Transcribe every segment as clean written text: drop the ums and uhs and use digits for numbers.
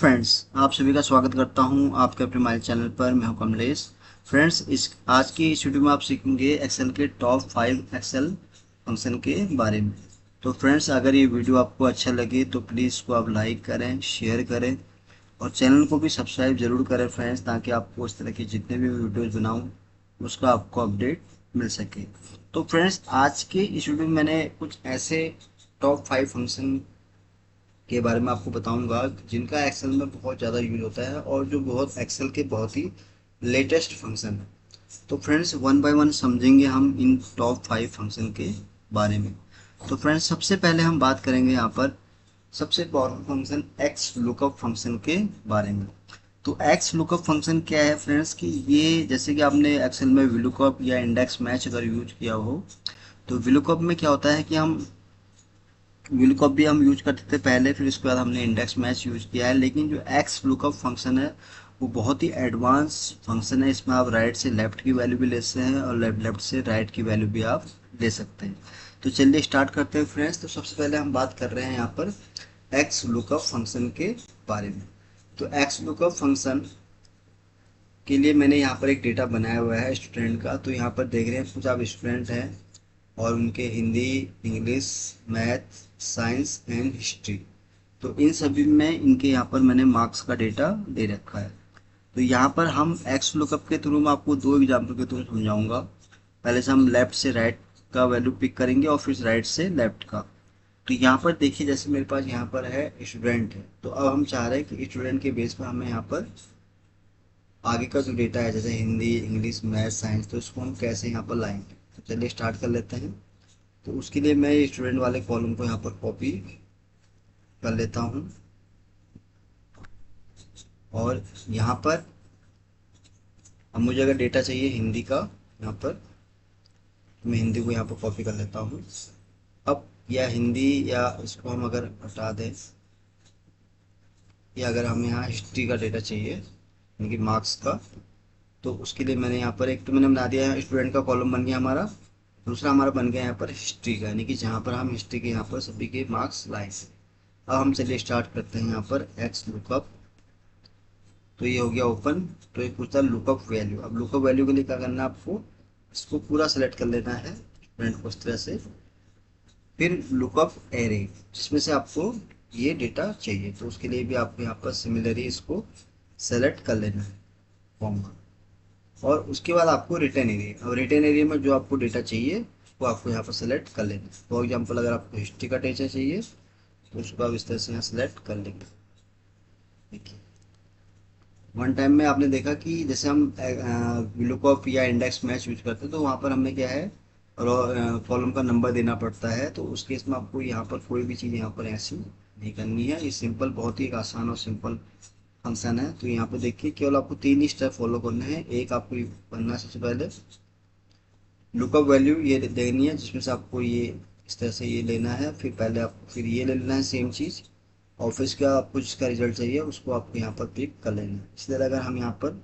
Friends, आप सभी का स्वागत करता हूं आपके अपने हमारे चैनल पर। मैं हूं कमलेश। फ्रेंड्स, इस आज की इस वीडियो में आप सीखेंगे एक्सेल के टॉप 5 एक्सेल फंक्शन के बारे में। तो फ्रेंड्स, अगर ये वीडियो आपको अच्छा लगे तो प्लीज़ इसको आप लाइक करें, शेयर करें और चैनल को भी सब्सक्राइब जरूर करें फ्रेंड्स, ताकि आपको इस तरह की जितने भी वीडियोज़ बनाऊँ उसका आपको अपडेट मिल सके। तो फ्रेंड्स, आज के इस वीडियो में मैंने कुछ ऐसे टॉप 5 फंक्शन के बारे में आपको बताऊंगा जिनका एक्सेल में बहुत ज़्यादा यूज होता है और जो बहुत एक्सेल के बहुत ही लेटेस्ट फंक्शन है। तो फ्रेंड्स, वन बाय वन समझेंगे हम इन टॉप 5 फंक्शन के बारे में। तो फ्रेंड्स, सबसे पहले हम बात करेंगे यहाँ पर सबसे powerful function x lookup function के बारे में। तो एक्स लुकअप फंक्शन क्या है फ्रेंड्स, कि ये जैसे कि आपने एक्सेल में विलुकअप या इंडेक्स मैच अगर यूज किया हो, तो विलुकअप में क्या होता है कि हम लुकअप भी हम यूज करते थे पहले, फिर उसके बाद हमने इंडेक्स मैच यूज किया है। लेकिन जो एक्स लुकअप फंक्शन है वो बहुत ही एडवांस फंक्शन है। इसमें आप राइट से लेफ्ट की वैल्यू भी ले सकते हैं और लेफ्ट से राइट की वैल्यू भी आप ले सकते हैं। तो चलिए स्टार्ट करते हैं फ्रेंड्स। तो सबसे पहले हम बात कर रहे हैं यहाँ पर एक्स लुकअप फंक्शन के बारे में। तो एक्स लुकअप फंक्शन के लिए मैंने यहाँ पर एक डेटा बनाया हुआ है स्टूडेंट का। तो यहाँ पर देख रहे हैं कुछ आप स्टूडेंट हैं और उनके Hindi, English, math, science and history, तो इन सभी में इनके यहाँ पर मैंने मार्क्स का डेटा दे रखा है। तो यहाँ पर हम एक्स लुकअप के थ्रू मैं आपको दो एग्जाम्पल के थ्रू समझाऊंगा। पहले से हम लेफ्ट से राइट का वैल्यू पिक करेंगे और फिर राइट से लेफ्ट का। तो यहाँ पर देखिए, जैसे मेरे पास यहाँ पर है स्टूडेंट है, तो अब हम चाह रहे हैं कि स्टूडेंट के बेस पर हमें यहाँ पर आगे का जो डेटा है जैसे हिंदी, इंग्लिश, मैथ, साइंस, तो इसको हम कैसे यहाँ पर लाएंगे। तो चलिए स्टार्ट कर लेते हैं। तो उसके लिए मैं स्टूडेंट वाले कॉलम को यहाँ पर कॉपी कर लेता हूँ और यहाँ पर अब मुझे अगर डेटा चाहिए हिंदी का, यहाँ पर तो मैं हिंदी को यहाँ पर कॉपी कर लेता हूँ। अब या हिंदी या इसको हम अगर हटा दें, या अगर हमें यहाँ हिस्ट्री का डेटा चाहिए यानी कि मार्क्स का, तो उसके लिए मैंने यहाँ पर एक तो मैंने बना दिया है, स्टूडेंट का कॉलम बन गया हमारा। दूसरा हमारा बन गया यहाँ पर हिस्ट्री का, यानी कि जहाँ पर हम हिस्ट्री के यहाँ पर सभी के मार्क्स लाएंगे। अब हम चलिए स्टार्ट करते हैं यहाँ पर एक्स लुकअप। तो ये हो गया ओपन। तो ये पूछता है लुकअप वैल्यू। अब लुकअप वैल्यू के लिए क्या करना है आपको, इसको पूरा सेलेक्ट कर लेना है स्टूडेंट को इस तरह से। फिर लुकअप एरे, जिसमें से आपको ये डेटा चाहिए, तो उसके लिए भी आपको यहाँ पर सिमिलरली इसको सेलेक्ट कर लेना है फॉर्म। और उसके बाद आपको रिटर्न एरिया, और रिटर्न एरिया में जो आपको डेटा चाहिए वो आपको यहाँ पर सेलेक्ट कर लेना है। फॉर एग्जाम्पल, अगर आपको हिस्ट्री का डेटा चाहिए तो उसको आप इस तरह से यहाँ सेलेक्ट कर लेंगे। देखिए, वन टाइम में आपने देखा कि जैसे हम लुकअप या इंडेक्स मैच यूज करते हैं तो वहाँ पर हमें क्या है, कॉलम का नंबर देना पड़ता है। तो उस केस में आपको यहाँ पर कोई भी चीज़ यहाँ पर ऐसी नहीं करनी है। ये सिंपल, बहुत ही आसान और सिंपल फंक्शन है। तो यहाँ पे देखिए, केवल आपको 3 ही स्टेप फॉलो करने हैं। एक आपको करना है, सबसे पहले लुकअप वैल्यू ये देनी है, जिसमें से आपको ये इस तरह से ये लेना है। फिर पहले आपको फिर ये ले लेना है सेम चीज़, और फिर इसका आपको जिसका रिजल्ट चाहिए उसको आपको यहाँ पर पिक कर लेना है। इसी तरह अगर हम यहाँ पर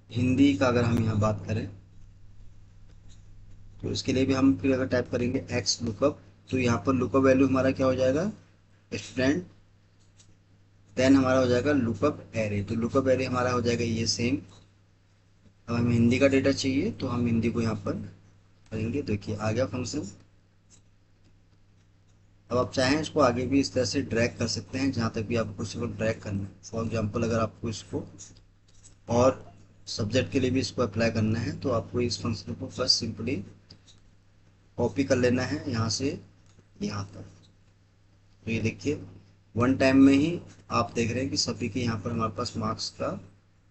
हिंदी का अगर हम यहाँ बात करें, तो इसके लिए भी हम फिर अगर टाइप करेंगे एक्स लुकअप, तो यहाँ पर लुकअप वैल्यू हमारा क्या हो जाएगा, स्टूडेंट। देन हमारा हो जाएगा लुकअप एरे। तो लुकअप एरे हमारा हो जाएगा ये सेम। अब हमें हिंदी का डेटा चाहिए तो हम हिंदी को यहाँ पर करेंगे। देखिए आ गया फंक्शन। अब आप चाहें इसको आगे भी इस तरह से ड्रैग कर सकते हैं, जहाँ तक भी आपको इसको ड्रैग करना है। फॉर एग्जांपल, अगर आपको इसको और सब्जेक्ट के लिए भी इसको अप्लाई करना है तो आपको इस फंक्शन को बस सिंपली कॉपी कर लेना है यहाँ से यहाँ तक। तो ये देखिए, वन टाइम में ही आप देख रहे हैं कि सभी के यहाँ पर हमारे पास मार्क्स का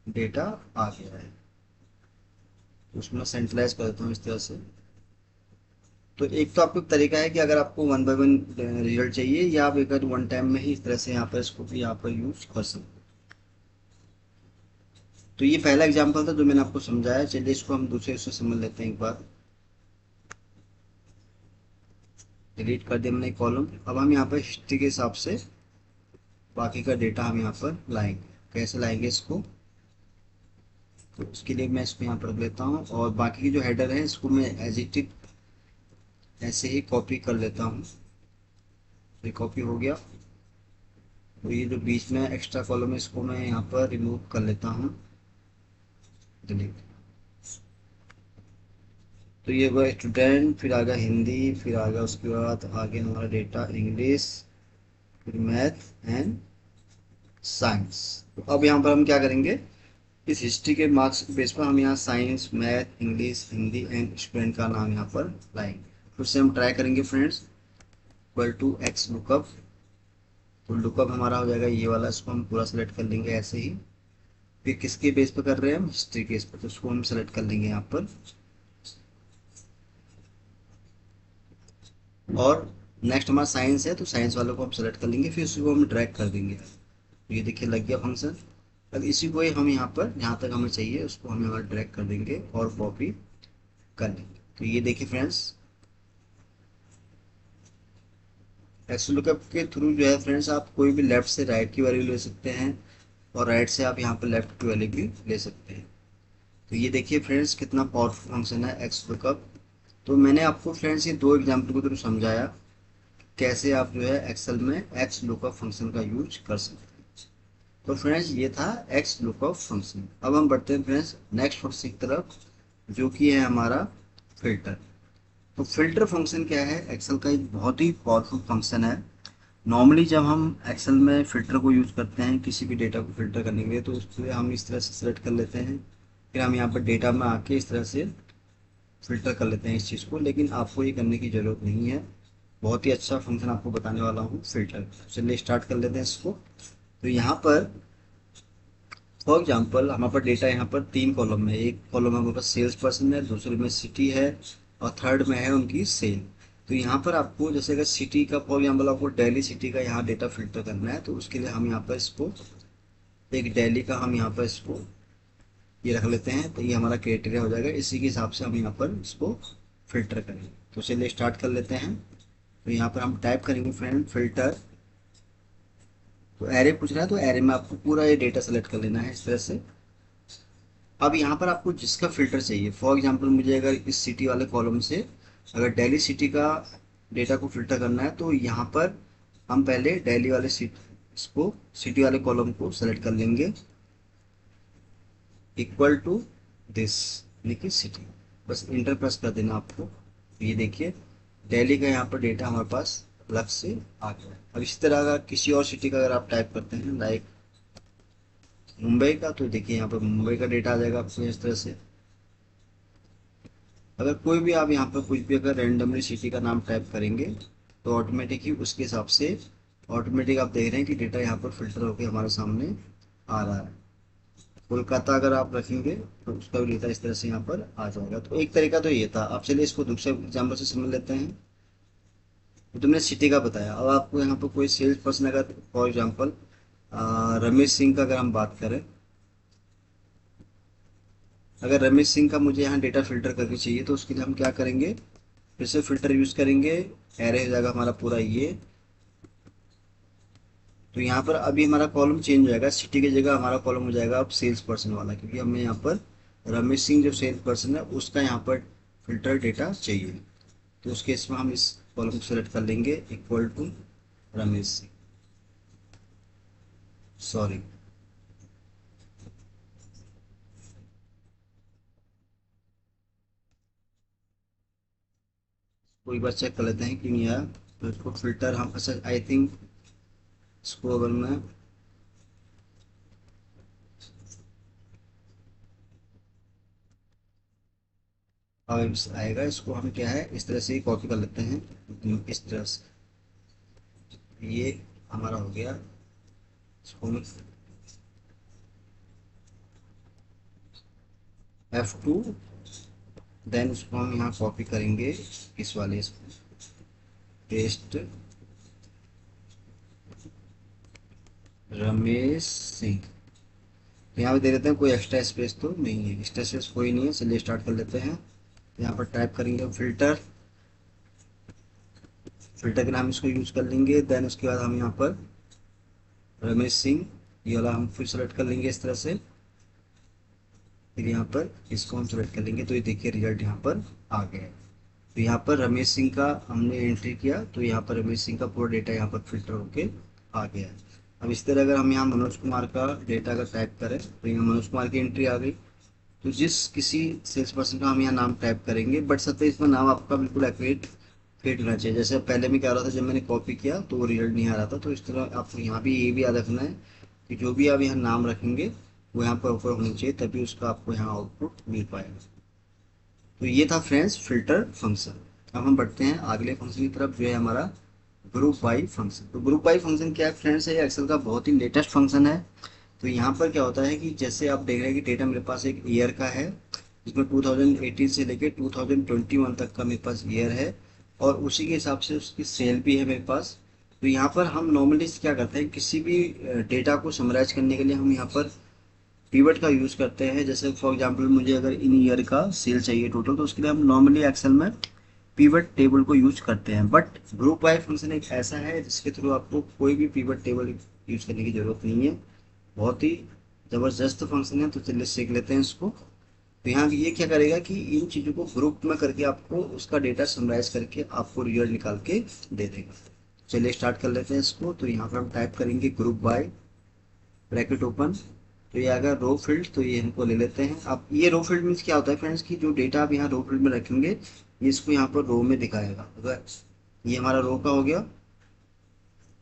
डेटा आ गया है। तो उसमें सेंट्रलाइज कर देता हूँ इस तरह से। तो एक तो आपको तरीका है कि अगर आपको वन बाय वन रिजल्ट चाहिए, या आप एक वन टाइम में ही इस तरह से यहाँ पर इसको भी यहाँ पर यूज कर सकते हैं। तो ये पहला एग्जांपल था जो मैंने आपको समझाया। चलिए इसको हम दूसरे से समझ लेते हैं एक बार। डिलीट कर दिया मैंने कॉलम। अब हम यहाँ पर हिस्ट्री के हिसाब से बाकी का डेटा हम यहाँ पर लाएंगे। कैसे लाएंगे इसको, तो उसके लिए मैं इसको यहाँ पर रख लेता हूँ और बाकी की जो हेडर है इसको मैं एज इट इज ऐसे ही कॉपी कर लेता हूँ। ये कॉपी हो गया। तो ये जो बीच में एक्स्ट्रा कॉलम है इसको मैं यहाँ पर रिमूव कर लेता हूँ, डिलीट। तो ये हुआ स्टूडेंट, फिर आ गया हिंदी, फिर आ गया उसके बाद आगे हमारा डेटा इंग्लिश, फिर मैथ एंड साइंस। तो अब यहाँ पर हम क्या करेंगे, इस हिस्ट्री के मार्क्स के बेस पर हम यहाँ science, math, English, Hindi and student का नाम यहाँ पर लाएंगे। फिर से हम ट्राई करेंगे friends, equal to x lookup. तो लुकअप हमारा हो जाएगा ये वाला, इसको हम पूरा सेलेक्ट कर लेंगे ऐसे ही। फिर किसके बेस पर कर रहे हैं हम, हिस्ट्री के बेस पर, तो उसको हम सेलेक्ट कर लेंगे यहाँ पर। और नेक्स्ट हमारा साइंस है, तो साइंस वालों को हम सेलेक्ट कर लेंगे, फिर उसी को हम ड्रैग कर देंगे। तो ये देखिए लग गया फंक्शन। अब इसी को ही हम यहाँ पर जहाँ तक हमें चाहिए उसको हम यहाँ ड्रैग कर देंगे और कॉपी कर लेंगे। तो ये देखिए फ्रेंड्स, एक्स लुकअप के थ्रू जो है फ्रेंड्स, आप कोई भी लेफ्ट से राइट की वैल्यू ले सकते हैं और राइट से आप यहाँ पर लेफ्ट की वैल्यू भी ले सकते हैं। तो ये देखिए फ्रेंड्स कितना पावरफुल फंक्शन है एक्स लुकअप। तो मैंने आपको फ्रेंड्स ये दो एग्जाम्पल के थ्रू समझाया कैसे आप जो है एक्सेल में एक्स लुकअप फंक्शन का यूज कर सकते हैं। तो फ्रेंड्स ये था एक्स लुकअप फंक्शन। अब हम बढ़ते हैं फ्रेंड्स नेक्स्ट फंक्शन की तरफ, जो कि है हमारा फिल्टर। तो फिल्टर फंक्शन क्या है, एक्सेल का एक बहुत ही पावरफुल फंक्शन है। नॉर्मली जब हम एक्सेल में फिल्टर को यूज करते हैं किसी भी डेटा को फिल्टर करने के लिए, तो उसके हम इस तरह से सेलेक्ट कर लेते हैं, फिर हम यहाँ पर डेटा में आके इस तरह से फिल्टर कर लेते हैं इस चीज़ को। लेकिन आपको ये करने की ज़रूरत नहीं है, बहुत ही अच्छा फंक्शन आपको बताने वाला हूँ फिल्टर। चलिए स्टार्ट कर लेते हैं इसको। तो यहाँ पर फॉर एग्जाम्पल हमारे पास डेटा यहाँ पर तीन कॉलम में, एक कॉलम में हमारे पास सेल्स पर्सन है, दूसरे में सिटी है और थर्ड में है उनकी सेल। तो यहाँ पर आपको जैसे अगर सिटी का फॉर एग्जाम्पल आपको दिल्ली सिटी का यहाँ डेटा फिल्टर करना है, तो उसके लिए हम यहाँ पर इसको एक दिल्ली का हम यहाँ पर इसको ये रख लेते हैं। तो ये हमारा क्राइटेरिया हो जाएगा, इसी के हिसाब से हम यहाँ पर इसको फिल्टर करेंगे। तो चलिए स्टार्ट कर लेते हैं। तो यहाँ पर हम टाइप करेंगे फ्रेंड फिल्टर। तो एरे पूछ रहा है, तो एरे में आपको पूरा ये डेटा सेलेक्ट कर लेना है इस तरह से। अब यहाँ पर आपको जिसका फिल्टर चाहिए, फॉर एग्जांपल मुझे अगर इस सिटी वाले कॉलम से अगर दिल्ली सिटी का डेटा को फिल्टर करना है, तो यहाँ पर हम पहले दिल्ली वाले इसको सिटी वाले कॉलम को सेलेक्ट कर लेंगे, इक्वल टू दिस लिखिए सिटी, बस इंटर प्रेस कर देना आपको। ये देखिए दिल्ली का यहाँ पर डेटा हमारे पास अलग से आ गया। अब इसी तरह अगर किसी और सिटी का अगर आप टाइप करते हैं लाइक मुंबई का, तो देखिए यहाँ पर मुंबई का डेटा आ जाएगा आपको इस तरह से। अगर कोई भी आप यहाँ पर कुछ भी अगर रैंडमली सिटी का नाम टाइप करेंगे, तो ऑटोमेटिक ही उसके हिसाब से ऑटोमेटिक आप देख रहे हैं कि डेटा यहाँ पर फिल्टर होकर हमारे सामने आ रहा है। कोलकाता अगर आप रखेंगे तो उसका भी डेटा इस तरह से यहाँ पर आ जाएगा। तो एक तरीका तो ये था। अब चलिए इसको दूसरे एग्जाम्पल से समझ लेते हैं। तो तुमने सिटी का बताया, अब आपको यहाँ पर कोई सेल्स पर्सन अगर फॉर एग्जाम्पल रमेश सिंह का अगर हम बात करें, अगर रमेश सिंह का मुझे यहाँ डेटा फिल्टर करके चाहिए, तो उसके लिए हम क्या करेंगे, फिर से फिल्टर यूज करेंगे, एरे हो जाएगा हमारा पूरा ये। तो यहाँ पर अभी हमारा कॉलम चेंज हो जाएगा, सिटी की जगह हमारा कॉलम हो जाएगा अब सेल्स पर्सन वाला, क्योंकि हमें यहाँ पर रमेश सिंह जो सेल्स पर्सन है उसका यहाँ पर फिल्टर डेटा चाहिए। तो उस केस में हम इस कॉलम को सेलेक्ट कर लेंगे, equal to Ramesh Singh, sorry. कोई बार चेक कर लेते हैं कि नहीं आया। तो इसको फिल्टर हम अच्छा आई थिंक इसको अगर मैं आएगा, इसको हम क्या है इस तरह से ही कॉपी कर लेते हैं इस तरह से। ये हमारा हो गया, इसको हम F2, देन उसको हम यहाँ कॉपी करेंगे इस वाले इसको पेस्ट, रमेश सिंह। तो यहाँ पे दे देते हैं, कोई एक्स्ट्रा स्पेस तो नहीं है, एक्स्ट्रा स्पेस कोई नहीं है। चलिए स्टार्ट कर लेते हैं। तो यहाँ पर टाइप करेंगे फिल्टर, फिल्टर के नाम इसको यूज कर लेंगे। देन उसके बाद हम यहाँ पर रमेश सिंह ये वाला हम फिर सेलेक्ट कर लेंगे इस तरह से। फिर यहाँ पर इसको हम सेलेक्ट कर लेंगे, तो ये देखिए रिजल्ट यहाँ पर आ गया है। तो यहाँ पर रमेश सिंह का हमने एंट्री किया, तो यहाँ पर रमेश सिंह का पूरा डेटा यहाँ पर फिल्टर होके आ गया है। अब इस तरह अगर हम यहाँ मनोज कुमार का डेटा अगर टाइप करें तो यहाँ मनोज कुमार की एंट्री आ गई। तो जिस किसी सेल्स पर्सन का हम यहाँ नाम टाइप करेंगे, बट सत्य इसमें नाम आपका बिल्कुल एक्यूरेट फिट होना चाहिए। जैसे पहले में क्या हो रहा था, जब मैंने कॉपी किया तो वो रिजल्ट नहीं आ रहा था। तो इस तरह आपको यहाँ भी ये भी याद रखना है कि जो भी आप यहाँ नाम रखेंगे वो यहाँ पर ऊपर होनी चाहिए, तभी उसका आपको यहाँ आउटपुट मिल पाएगा। तो ये था फ्रेंड्स फिल्टर फंक्शन। अब हम बढ़ते हैं अगले फंक्शन की तरफ, जो है हमारा ग्रुप बाई फंक्शन। तो ग्रुप बाई फंक्शन क्या है फ्रेंड्स, ये एक्सेल का बहुत ही लेटेस्ट फंक्शन है। तो यहाँ पर क्या होता है कि जैसे आप देख रहे हैं कि डेटा मेरे पास एक ईयर का है, जिसमें 2018 से लेके 2021 तक का मेरे पास ईयर है, और उसी के हिसाब से उसकी सेल भी है मेरे पास। तो यहाँ पर हम नॉर्मली क्या करते हैं, किसी भी डेटा को समराइज करने के लिए हम यहाँ पर पिवट का यूज़ करते हैं। जैसे फॉर एग्जांपल मुझे अगर इन ईयर का सेल चाहिए टोटल, तो उसके लिए हम नॉर्मली एक्सेल में पिवट टेबल को यूज करते हैं। बट ग्रुप बाय फंक्शन एक ऐसा है जिसके थ्रू आपको कोई भी पिवट टेबल यूज करने की जरूरत नहीं है। बहुत ही ज़बरदस्त फंक्शन है, तो चलिए सीख लेते हैं इसको। तो यहाँ ये क्या करेगा कि इन चीज़ों को ग्रुप में करके आपको उसका डेटा समराइज करके आपको रिजल्ट निकाल के दे देगा। चलिए स्टार्ट कर लेते हैं इसको। तो यहाँ पर हम टाइप करेंगे ग्रुप बाय, ब्रैकेट ओपन। तो ये अगर रो फील्ड, तो ये हमको ले लेते हैं। अब ये रो फील्ड मीन्स क्या होता है फ्रेंड्स, कि जो डेटा आप यहाँ रो फील्ड में रखेंगे ये इसको यहाँ पर रो में दिखाएगा। अगर ये हमारा रो का हो गया,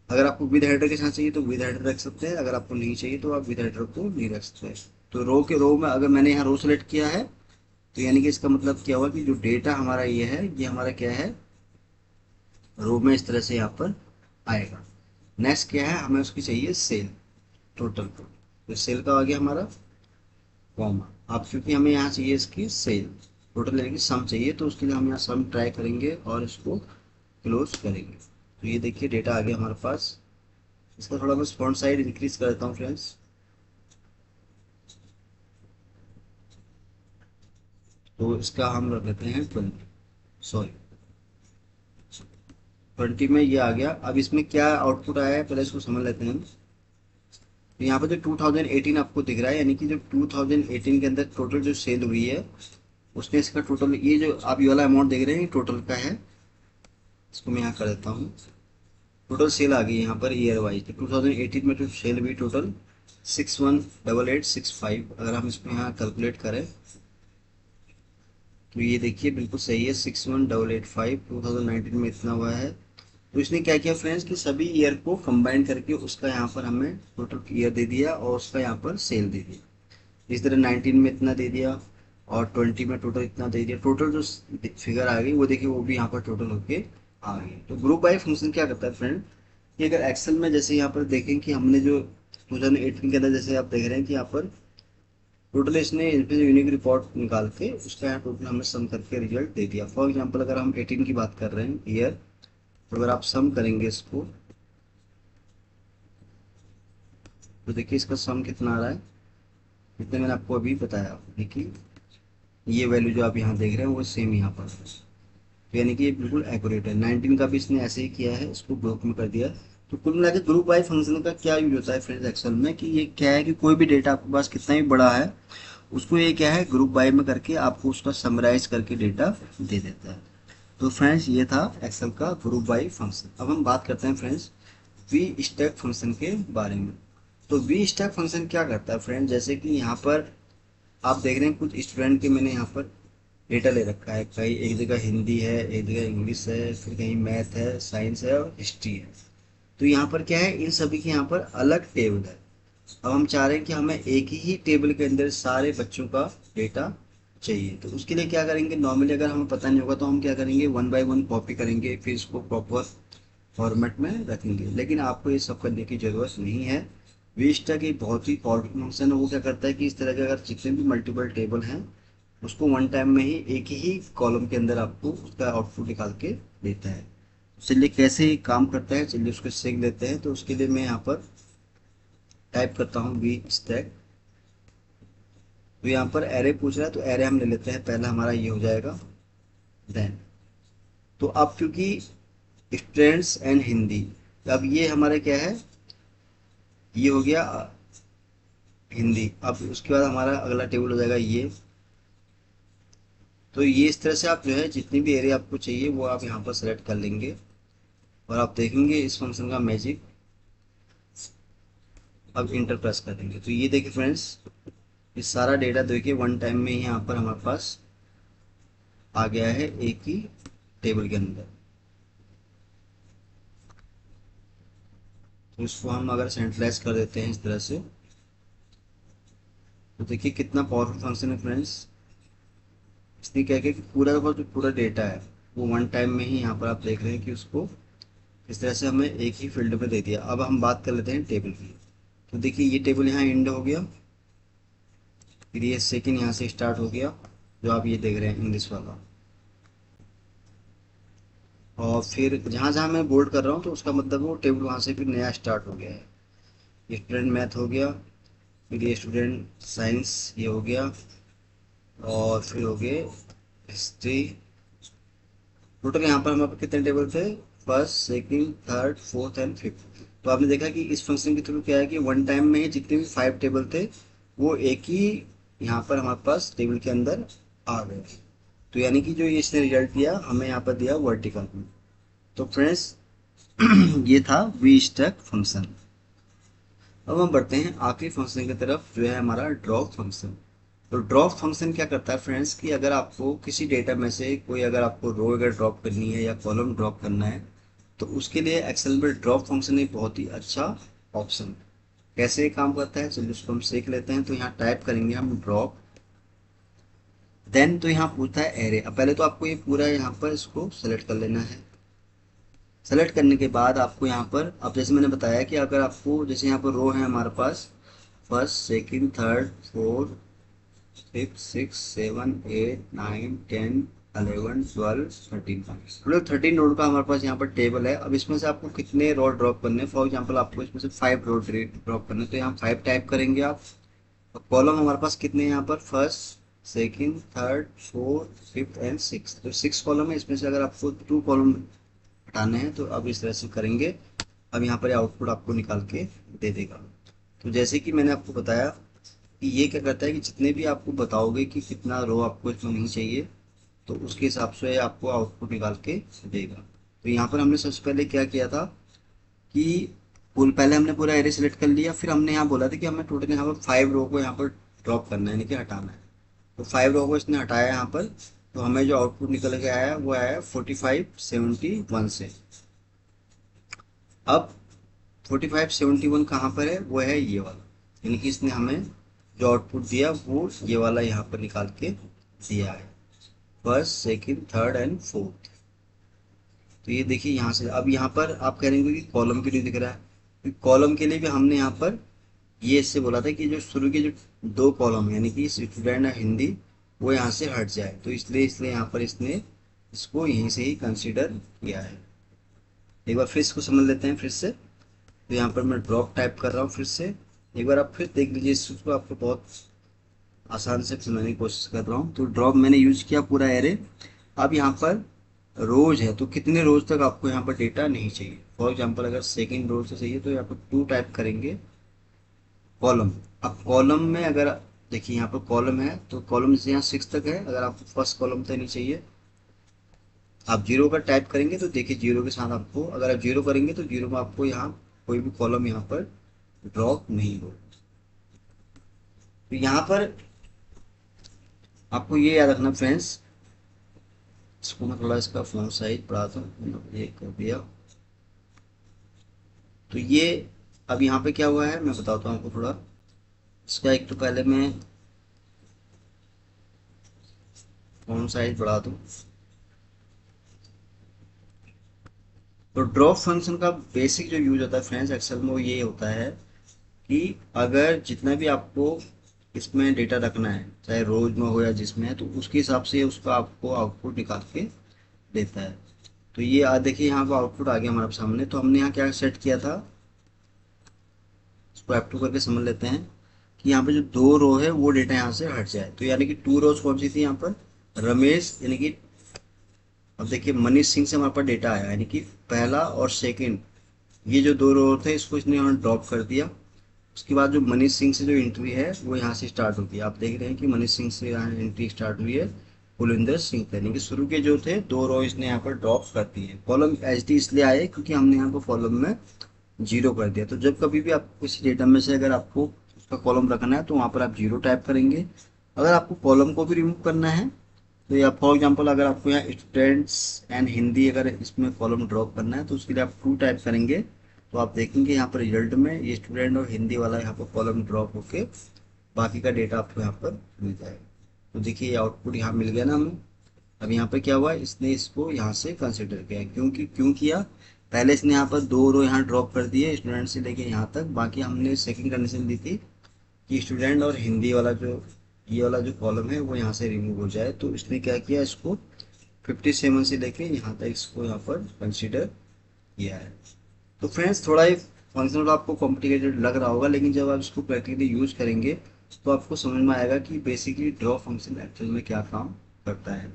अगर आपको विद हेडर के साथ चाहिए तो विद हेडर रख सकते हैं, अगर आपको नहीं चाहिए तो आप विद हेडर को नहीं रख सकते। तो रो के रो में अगर मैंने यहाँ रो सेलेक्ट किया है, तो यानी कि इसका मतलब क्या हुआ कि जो डेटा हमारा ये है, ये हमारा क्या है, रो में इस तरह से यहाँ पर आएगा। नेक्स्ट क्या है, हमें उसकी चाहिए सेल टोटल को। तो सेल का आ गया हमारा कॉमा। अब क्योंकि हमें यहाँ चाहिए इसकी सेल टोटल यानी कि सम चाहिए, तो उसके लिए हम यहाँ सम ट्राई करेंगे और इसको क्लोज करेंगे। तो ये देखिए डेटा आ गया हमारे पास। इसका थोड़ा मैं फॉन्ट साइज इंक्रीज कर देता हूँ फ्रेंड्स। तो इसका हम रख लेते हैं 20 में ये आ गया। अब इसमें क्या आउटपुट आया है पहले इसको समझ लेते हैं। तो यहाँ पर जो 2018 आपको दिख रहा है, यानी कि जो 2018 के अंदर टोटल जो सेल हुई है, उसने इसका टोटल, ये जो आप ये वाला अमाउंट देख रहे हैं टोटल का है। इसको मैं यहाँ कर देता हूँ। टोटल सेल आ गई यहाँ पर ईयर वाइज। तो 2018 में जो सेल हुई टोटल 618865। अगर हम इसको यहाँ कैलकुलेट करें तो ये देखिए बिल्कुल सही है, 618885 2019 में इतना हुआ है। तो इसने क्या किया फ्रेंड्स कि सभी ईयर को कंबाइन करके उसका यहाँ पर हमें टोटल ईयर दे दिया और उसका यहाँ पर सेल दे दिया। इस तरह 19 में इतना दे दिया और 20 में टोटल इतना दे दिया। टोटल जो फिगर आ गई वो देखिए, वो भी यहाँ पर टोटल होके आ गई। तो ग्रुप बाय फंक्शन क्या करता है फ्रेंड, कि अगर एक्सेल में जैसे यहाँ पर देखें कि हमने जो 2018 के अंदर जैसे आप देख रहे हैं कि यहाँ पर टोटल इसने यूनिक रिपोर्ट निकाल के उसका यहाँ टोटल हमें सम करके रिजल्ट दे दिया। फॉर एग्जांपल अगर हम 18 की बात कर रहे हैं ईयर, तो अगर आप सम करेंगे इसको, तो देखिए इसका सम कितना आ रहा है, जितने मैंने आपको अभी बताया। देखिए ये वैल्यू जो आप यहाँ देख रहे हैं वो सेम यहाँ पर है। तो यानी कि ये बिल्कुल एक्यूरेट है। 19 का भी इसने ऐसे ही किया है, इसको ग्रुप में कर दिया। तो कुल मिला के ग्रुप बाय फंक्शन का क्या यूज होता है फ्रेंड्स एक्सेल में, कि ये क्या है कि कोई भी डेटा आपके पास कितना ही बड़ा है, उसको ये क्या है ग्रुप बाय में करके आपको उसका समराइज करके डेटा दे देता है। तो फ्रेंड्स ये था एक्सेल का ग्रुप बाय फंक्शन। अब हम बात करते हैं फ्रेंड्स वी स्टैक फंक्शन के बारे में। तो वी स्टैक फंक्शन क्या करता है फ्रेंड, जैसे कि यहाँ पर आप देख रहे हैं कुछ स्टूडेंट के मैंने यहाँ पर डेटा ले रखा है। कहीं एक जगह हिंदी है, एक जगह इंग्लिश है, फिर कहीं मैथ है, साइंस है और हिस्ट्री है। तो यहाँ पर क्या है, इन सभी के यहाँ पर अलग टेबल है। अब हम चाह रहे हैं कि हमें एक ही टेबल के अंदर सारे बच्चों का डेटा चाहिए। तो उसके लिए क्या करेंगे, नॉर्मली अगर हमें पता नहीं होगा तो हम क्या करेंगे, वन बाय वन कॉपी करेंगे, फिर इसको प्रॉपर फॉर्मेट में रखेंगे। लेकिन आपको ये सब करने की ज़रूरत नहीं है। वेस्टा की बहुत ही पावरफुल फंक्शन है। वो क्या करता है कि इस तरह के अगर जितने भी मल्टीपल टेबल हैं उसको वन टाइम में ही एक ही कॉलम के अंदर आपको उसका आउटपुट निकाल के देता है। चलिए कैसे काम करता है, चलिए उसको सीख लेते हैं। तो उसके लिए मैं यहाँ पर टाइप करता हूँ वी स्टैक। तो यहाँ पर एरे पूछ रहा है, तो एरे हम ले लेते हैं। पहला हमारा ये हो जाएगा देन। तो अब क्योंकि स्टूडेंट्स एंड हिंदी, अब ये हमारा क्या है, ये हो गया हिंदी। अब उसके बाद हमारा अगला टेबल हो जाएगा ये। तो ये इस तरह से आप जो है जितनी भी एरिया आपको चाहिए वो आप यहाँ पर सेलेक्ट कर लेंगे और आप देखेंगे इस फंक्शन का मैजिक। अब इंटर प्रेस कर देंगे तो ये देखिए फ्रेंड्स, ये सारा डेटा देखिए वन टाइम में यहाँ पर हमारे पास आ गया है एक ही टेबल के अंदर। तो इसको हम अगर सेंट्रलाइज कर देते हैं इस तरह से, तो देखिए कितना पावरफुल फंक्शन है फ्रेंड्स। इसने क्या किया कि पूरा का जो पूरा डेटा है वो वन टाइम में ही यहाँ पर आप देख रहे हैं कि उसको इस तरह से हमें एक ही फील्ड में दे दिया। अब हम बात कर लेते हैं टेबल की। तो देखिए ये टेबल यहाँ एंड हो गया, फिर ये सेकंड यहाँ से स्टार्ट हो गया जो आप ये देख रहे हैं इंग्लिश वाला, और फिर जहाँ जहाँ मैं बोल्ड कर रहा हूँ तो उसका मतलब वो टेबल वहाँ से फिर नया स्टार्ट हो गया है। ये स्टूडेंट मैथ हो गया, फिर ये स्टूडेंट साइंस ये हो गया, और फिर हो गए हिस्ट्री। टोटल यहाँ पर हमारे पास कितने टेबल थे, first second third fourth and fifth. तो आपने देखा कि इस फंक्शन के थ्रू क्या है कि वन टाइम में ही जितने भी 5 टेबल थे वो एक ही यहाँ पर हमारे पास टेबल के अंदर आ गए। तो यानी कि जो ये इसने रिजल्ट दिया हमें यहाँ पर दिया वर्टिकल में। तो फ्रेंड्स ये था वी स्टैक फंक्शन। अब हम बढ़ते हैं आखिरी फंक्शन की तरफ जो है हमारा ड्रॉप फंक्शन। तो ड्रॉप फंक्शन क्या करता है फ्रेंड्स कि अगर आपको किसी डेटा में से कोई अगर आपको रो अगर ड्रॉप करनी है या कॉलम ड्रॉप करना है तो उसके लिए एक्सेल में ड्रॉप फंक्शन एक बहुत ही अच्छा ऑप्शन है। कैसे ये काम करता है चलिए उसको हम सीख लेते हैं। तो यहाँ टाइप करेंगे हम ड्रॉप, देन तो यहाँ पूछता है एरे। अब पहले तो आपको ये पूरा यहाँ पर इसको सेलेक्ट कर लेना है। सेलेक्ट करने के बाद आपको यहाँ पर, अब जैसे मैंने बताया कि अगर आपको जैसे यहाँ पर रो है हमारे पास first second third fourth fifth six seven eight nine 10 11 12 13 total 13 rows का हमारे पास यहाँ पर टेबल है। अब इसमें से आपको कितने रो ड्रॉप करने हैं, फॉर एग्जांपल आपको इसमें से 5 रो ड्रॉप करने, तो यहाँ 5 टाइप करेंगे आप। और कॉलम हमारे पास कितने हैं यहाँ पर, first second third fourth fifth and six, तो 6 कॉलम है। इसमें से अगर आपको 2 कॉलम हटाने हैं तो अब इस तरह से करेंगे। अब यहाँ पर आउटपुट आपको निकाल के दे देगा। तो जैसे कि मैंने आपको बताया कि ये क्या करता है कि जितने भी आपको बताओगे कि कितना रो आपको इसमें नहीं चाहिए तो उसके हिसाब से आपको आउटपुट निकाल के देगा। तो यहाँ पर हमने सबसे पहले क्या किया था कि फुल पहले हमने पूरा एरे सेलेक्ट कर लिया, फिर हमने यहाँ बोला था कि हमें टोटल यहाँ पर 5 रो को यहाँ पर ड्रॉप करना है यानी कि हटाना है। तो 5 रो को इसने हटाया यहाँ पर, तो हमें जो आउटपुट निकल के आया वो आया 4571 से। अब 4571 कहाँ पर है, वो है ये वाला, यानी कि इसने हमें जो आउटपुट दिया वो ये वाला यहाँ पर निकाल के दिया है, first second third and fourth. तो ये देखिए यहाँ से, अब यहाँ पर आप कह रहे होंगे कि कॉलम क्यों नहीं दिख रहा है, क्योंकि कॉलम के लिए भी हमने यहाँ पर ये इससे बोला था कि जो शुरू के जो 2 कॉलम यानी कि स्टूडेंट हिंदी वो यहाँ से हट जाए, तो इसलिए इसलिए यहाँ पर इसने इसको यहीं से ही कंसिडर किया है। एक बार फिर इसको समझ लेते हैं फिर से। तो यहाँ पर मैं ड्रॉप टाइप कर रहा हूँ फिर से, एक बार आप फिर देख लीजिए इसको, आपको बहुत आसान से समझने की कोशिश कर रहा हूँ। तो ड्रॉप मैंने यूज किया पूरा एरे। अब यहाँ पर रोज है तो कितने रोज तक आपको यहाँ पर डेटा नहीं चाहिए, फॉर एग्जांपल अगर सेकंड रोज से चाहिए तो यहाँ पर 2 टाइप करेंगे कॉलम। अब कॉलम में अगर देखिए यहाँ पर कॉलम है तो कॉलम से यहाँ 6 तक है, अगर आपको फर्स्ट कॉलम तक नहीं चाहिए आप 0 का टाइप करेंगे तो देखिए 0 के साथ आपको, अगर आप 0 करेंगे तो 0 में आपको यहाँ कोई भी कॉलम यहाँ पर ड्रॉप नहीं होगा। तो यहाँ पर आपको ये याद रखना फ्रेंड्स, इसको मैं थोड़ा इसका फॉन्ट साइज बढ़ा दूँ, ये कर दिया। तो ये अब यहाँ पे क्या हुआ है मैं बताता हूँ आपको थोड़ा इसका। एक तो पहले मैं फॉन्ट साइज बढ़ा दूँ। तो ड्रॉप फंक्शन का बेसिक जो यूज होता है फ्रेंड्स एक्सेल में वो ये होता है कि अगर जितना भी आपको इसमें डेटा रखना है चाहे रोज में हो या जिसमें है तो उसके हिसाब से उसका आपको आउटपुट निकाल के देता है। तो ये देखिए यहाँ पर आउटपुट आ गया हमारे सामने। तो हमने यहाँ क्या सेट किया था, इसको F2 करके समझ लेते हैं कि यहाँ पे जो 2 रो है वो डेटा यहाँ से हट जाए। तो यानी कि 2 रोज कौन सी थी यहाँ पर, रमेश यानी कि, अब देखिए मनीष सिंह से हमारे पास डेटा आया यानी कि पहला और सेकंड ये जो 2 रो थे इसको इसने यहाँ ड्रॉप कर दिया। उसके बाद जो मनीष सिंह से जो एंट्री है वो यहाँ से स्टार्ट होती है, आप देख रहे हैं कि मनीष सिंह से यहाँ एंट्री स्टार्ट हुई है पुलिंदर सिंह यानी कि शुरू के जो थे 2 रो इसने यहाँ पर ड्रॉप कर दिए। कॉलम एच डी इसलिए आए क्योंकि हमने यहाँ पर कॉलम में जीरो कर दिया। तो जब कभी भी आपको किसी डेटा में से अगर आपको उसका कॉलम रखना है तो वहाँ पर आप जीरो टाइप करेंगे। अगर आपको कॉलम को भी रिमूव करना है तो या फॉर एग्जांपल अगर आपको यहाँ स्टूडेंट्स एंड हिंदी अगर इसमें कॉलम ड्रॉप करना है तो उसके लिए आप टू टाइप करेंगे। तो आप देखेंगे यहाँ पर रिजल्ट में ये स्टूडेंट और हिंदी वाला यहाँ पर कॉलम ड्रॉप होके बाकी का डेटा आपको यहाँ पर मिल जाएगा। तो देखिए ये आउटपुट यहाँ मिल गया ना हमें। अब यहाँ पर क्या हुआ, इसने इसको यहाँ से कंसिडर किया। क्योंकि क्यों किया, पहले इसने यहाँ पर दो रो यहाँ ड्रॉप कर दिए स्टूडेंट से लेके यहाँ तक। बाकी हमने सेकंड कंडीशन दी थी कि स्टूडेंट और हिंदी वाला जो ये वाला जो कॉलम है वो यहाँ से रिमूव हो जाए। तो इसने क्या किया, इसको 57 से लेके यहाँ तक इसको यहाँ पर कंसिडर किया है। तो फ्रेंड्स थोड़ा ये फंक्शन आपको कॉम्प्लिकेटेड लग रहा होगा, लेकिन जब आप इसको प्रैक्टिकली यूज करेंगे तो आपको समझ में आएगा कि बेसिकली ड्रॉ फंक्शन एक्चुअल में क्या काम करता है।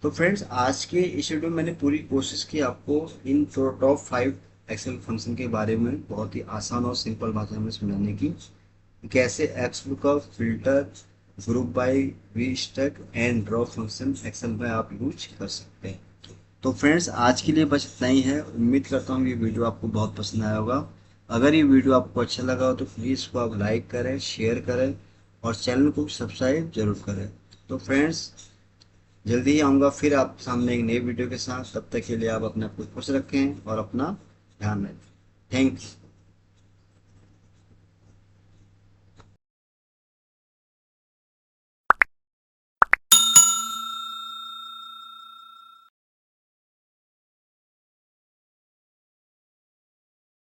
तो फ्रेंड्स आज के इस वीडियो में मैंने पूरी कोशिश की आपको इन टॉप 5 एक्सेल फंक्शन के बारे में बहुत ही आसान और सिंपल भाषा में समझाने की, कैसे x lookup, filter, group by, V stack and draw function Excel में आप यूज कर सकते हैं। तो फ्रेंड्स आज के लिए बस इतना ही है। उम्मीद करता हूँ ये वीडियो आपको बहुत पसंद आया होगा। अगर ये वीडियो आपको अच्छा लगा हो तो प्लीज़ इसको आप लाइक करें, शेयर करें और चैनल को सब्सक्राइब जरूर करें। तो फ्रेंड्स जल्दी ही आऊँगा फिर आप सामने एक नई वीडियो के साथ। तब तक के लिए आप अपने आप को खुश रखें और अपना ध्यान रखें। थैंक्स।